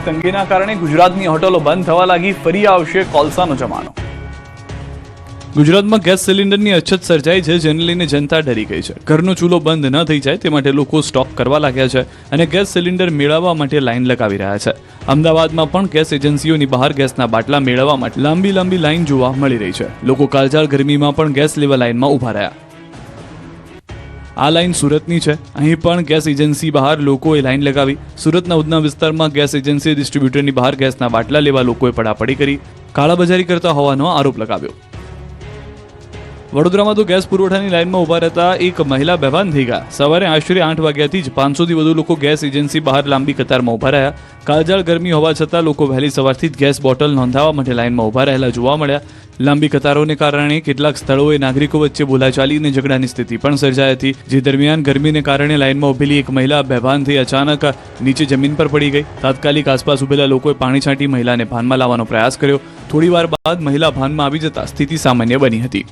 તંગીના કારણે ગુજરાતની હોટલો બંધ થવા લાગી, ફરી આવશે કોલસાનો જમાનો। ગુજરાતમાં ગેસ સિલિન્ડરની અછત સર્જાઈ છે, જેને લઈને જનતા ડરી ગઈ છે। ઘરનો ચૂલો બંધ ન થઈ જાય તે માટે લોકો સ્ટોક કરવા લાગ્યા છે અને ગેસ સિલિન્ડર મેળવવા માટે લાઈન લગાવી રહ્યા છે। અમદાવાદમાં પણ ગેસ એજન્સીઓની બહાર ગેસના બાટલા મેળવવા માટે લાંબી લાઈન જોવા મળી રહી છે। લોકો કાળઝાળ ગરમીમાં પણ ગેસ લેવા લાઈનમાં ઊભા રહ્યા। આ લાઈન સુરતની છે। અહીં પણ ગેસ એજન્સી બહાર લોકોએ લાઈન લગાવી। સુરતના ઉધના વિસ્તારમાં ગેસ એજન્સી ડિસ્ટ્રીબ્યુટરની બહાર ગેસના બાટલા લેવા લોકોએ પડાપડી કરી, કાળાબજારી કરતા હોવાનો આરોપ લગાવ્યો। વડોદરામાં તો ગેસ પુરવઠાની લાઈનમાં ઊભા રહેતા એક મહિલા બેભાન થઈ ગયા। સવારે આશરે 8 વાગ્યાથી જ 500થી વધુ લોકો ગેસ એજન્સી બહાર લાંબી કતારમાં ઊભા રહ્યા। કાળઝાળ ગરમી હોવા છતાં લોકો વહેલી સવારથી જ ગેસ બોટલ નોંધાવવા માટે લાઈનમાં ઊભા રહેલા જોવા મળ્યા। લાંબી કતારોને કારણે કેટલાક સ્થળોએ નાગરિકો વચ્ચે બોલાચાલી અને ઝઘડાની સ્થિતિ પણ સર્જાઈ હતી, જે દરમિયાન ગરમીને કારણે લાઈનમાં ઊભેલી એક મહિલા બેભાન થઈ અચાનક નીચે જમીન પર પડી ગઈ। તાત્કાલિક આસપાસ ઊભેલા લોકોએ પાણી છાંટી મહિલાને ભાનમાં લાવવાનો પ્રયાસ કર્યો। થોડીવાર બાદ મહિલા ભાનમાં આવી જતા સ્થિતિ સામાન્ય બની હતી।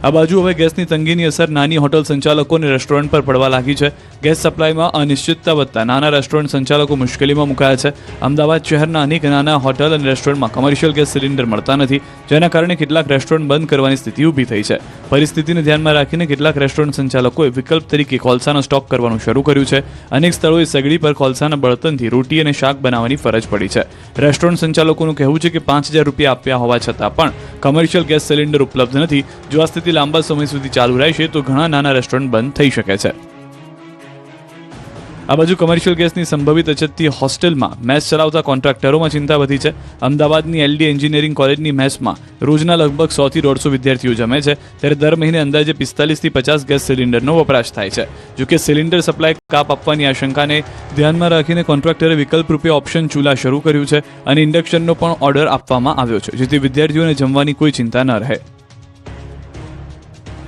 આ બાજુ હવે ગેસની તંગીની અસર નાની હોટલ સંચાલકો અને રેસ્ટોરન્ટ પર પડવા લાગી છે। ગેસ સપ્લાયમાં અનિશ્ચિતતા વધતા નાના રેસ્ટોરન્ટ સંચાલકો મુશ્કેલીમાં મુકાયા છે। અમદાવાદ શહેરના અનેક નાના હોટલ અને રેસ્ટોરન્ટમાં કમર્શિયલ ગેસ સિલિન્ડર મળતા નથી, જેના કારણે કેટલાક રેસ્ટોરન્ટ બંધ કરવાની સ્થિતિ ઊભી થઈ છે। પરિસ્થિતિને ધ્યાનમાં રાખીને કેટલાક રેસ્ટોરન્ટ સંચાલકોએ વિકલ્પ તરીકે કોલસાનો સ્ટોક કરવાનું શરૂ કર્યું છે। અનેક સ્થળોએ સગડી પર કોલસાના બળતણથી રોટી અને શાક બનાવવાની ફરજ પડી છે। રેસ્ટોરન્ટ સંચાલકોનું કહેવું છે કે 5000 રૂપિયા આપ્યા હોવા છતાં પણ કમર્શિયલ ગેસ સિલિન્ડર ઉપલબ્ધ નથી। જો આ સ્થિતિ લાંબા સમય સુધી ચાલુ રહેશે તો ઘણા નાના રેસ્ટોરન્ટ બંધ થઈ શકે છે। આ બાજુ કમર્શિયલ ગેસની સંભવિત અછતથી હોસ્ટેલમાં મેસ ચલાવતા કોન્ટ્રાક્ટરોમાં ચિંતા વધી છે। અમદાવાદની એલડી એન્જિનિયરિંગ કોલેજની મેસમાં રોજના લગભગ 100 થી 150 વિદ્યાર્થીઓ જમે છે, ત્યારે દર મહિને અંદાજે 45 થી 50 ગેસ સિલિન્ડરનો વપરાશ થાય છે। જોકે સિલિન્ડર સપ્લાય કાપ આપવાની આશંકાને ધ્યાનમાં રાખીને કોન્ટ્રાક્ટરે વિકલ્પ રૂપે ઓપ્શન ચૂલા શરૂ કર્યું છે અને ઇન્ડક્શનનો પણ ઓર્ડર આપવામાં આવ્યો છે, જેથી વિદ્યાર્થીઓને જમવાની કોઈ ચિંતા ન રહે।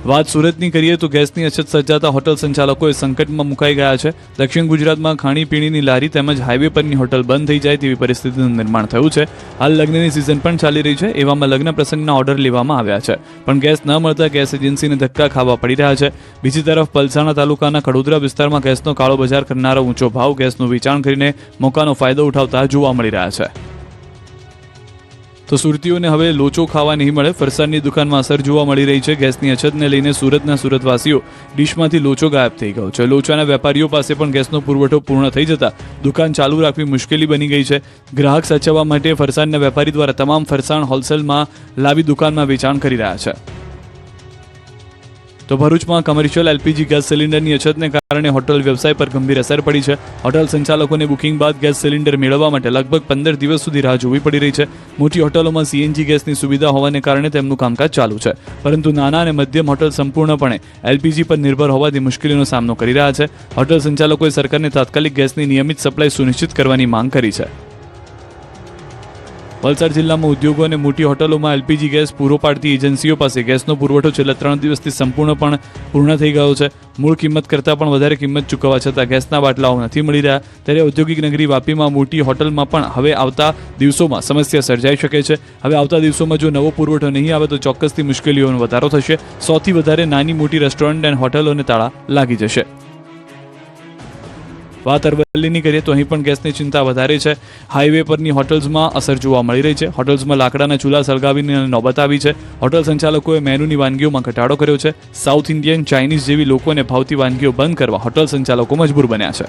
વાત સુરતની કરીએ તો ગેસની અછત સર્જાતા હોટલ સંચાલકોએ સંકટમાં મુકાઈ ગયા છે। દક્ષિણ ગુજરાતમાં ખાણીપીણીની લારી તેમજ હાઈવે પરની હોટલ બંધ થઈ જાય તેવી પરિસ્થિતિનું નિર્માણ થયું છે। હાલ લગ્નની સિઝન પણ ચાલી રહી છે, એવામાં લગ્ન પ્રસંગના ઓર્ડર લેવામાં આવ્યા છે, પણ ગેસ ન મળતા ગેસ એજન્સીને ધક્કા ખાવા પડી રહ્યા છે। બીજી તરફ પલસાણા તાલુકાના કડોદરા વિસ્તારમાં ગેસનો કાળો બજાર કરનારા ઊંચો ભાવ ગેસનું વેચાણ કરીને મોકાનો ફાયદો ઉઠાવતા જોવા મળી રહ્યા છે। તો સુરતીઓને હવે લોચો ખાવા નહીં મળે, ફરસાણની દુકાનમાં અસર જોવા મળી રહી છે। ગેસની અછતને લઈને સુરતના સુરતવાસીઓ ડીશમાંથી લોચો ગાયબ થઈ ગયો છે। લોચાના વેપારીઓ પાસે પણ ગેસનો પુરવઠો પૂર્ણ થઈ જતા દુકાન ચાલુ રાખવી મુશ્કેલી બની ગઈ છે। ગ્રાહક સાચવવા માટે ફરસાણના વેપારી દ્વારા તમામ ફરસાણ હોલસેલમાં લાવી દુકાનમાં વેચાણ કરી રહ્યા છે। તો ભરૂચમાં કમર્શિયલ એલપીજી ગેસ સિલિન્ડરની અછતને કારણે હોટલ વ્યવસાય પર ગંભીર અસર પડી છે। હોટલ સંચાલકોને બુકિંગ બાદ ગેસ સિલિન્ડર મેળવવા માટે લગભગ 15 દિવસ સુધી રાહ જોવી પડી રહી છે। મોટી હોટલોમાં સીએનજી ગેસની સુવિધા હોવાને કારણે તેમનું કામકાજ ચાલુ છે, પરંતુ નાના અને મધ્યમ હોટલ સંપૂર્ણપણે એલપીજી પર નિર્ભર હોવાથી મુશ્કેલીનો સામનો કરી રહ્યા છે। હોટલ સંચાલકોએ સરકારને તાત્કાલિક ગેસની નિયમિત સપ્લાય સુનિશ્ચિત કરવાની માંગ કરી છે। વલસાડ જિલ્લામાં ઉદ્યોગો અને મોટી હોટલોમાં એલપીજી ગેસ પૂરો પાડતી એજન્સીઓ પાસે ગેસનો પુરવઠો છેલ્લા 3 દિવસથી સંપૂર્ણપણે પૂર્ણ થઈ ગયો છે। મૂળ કિંમત કરતાં પણ વધારે કિંમત ચૂકવવા છતાં ગેસના બાટલાઓ નથી મળી રહ્યા, ત્યારે ઔદ્યોગિક નગરી વાપીમાં મોટી હોટલમાં પણ હવે આવતા દિવસોમાં સમસ્યા સર્જાઈ શકે છે। હવે આવતા દિવસોમાં જો નવો પુરવઠો નહીં આવે તો ચોક્કસથી મુશ્કેલીઓનો વધારો થશે। 100 થી વધારે નાની મોટી રેસ્ટોરન્ટ અને હોટલોને તાળા લાગી જશે। વાત અરવલ્લીની કરીએ તો અહીં પણ ગેસની ચિંતા વધારે છે। હાઈવે પરની હોટલ્સમાં અસર જોવા મળી રહી છે। હોટલ્સમાં લાકડાના ચૂલા સળગાવીને નોબત આવી છે। હોટલ સંચાલકોએ મેનુની વાનગીઓમાં ઘટાડો કર્યો છે। સાઉથ ઇન્ડિયન, ચાઇનીઝ જેવી લોકોને ભાવતી વાનગીઓ બંધ કરવા હોટલ સંચાલકો મજબૂર બન્યા છે।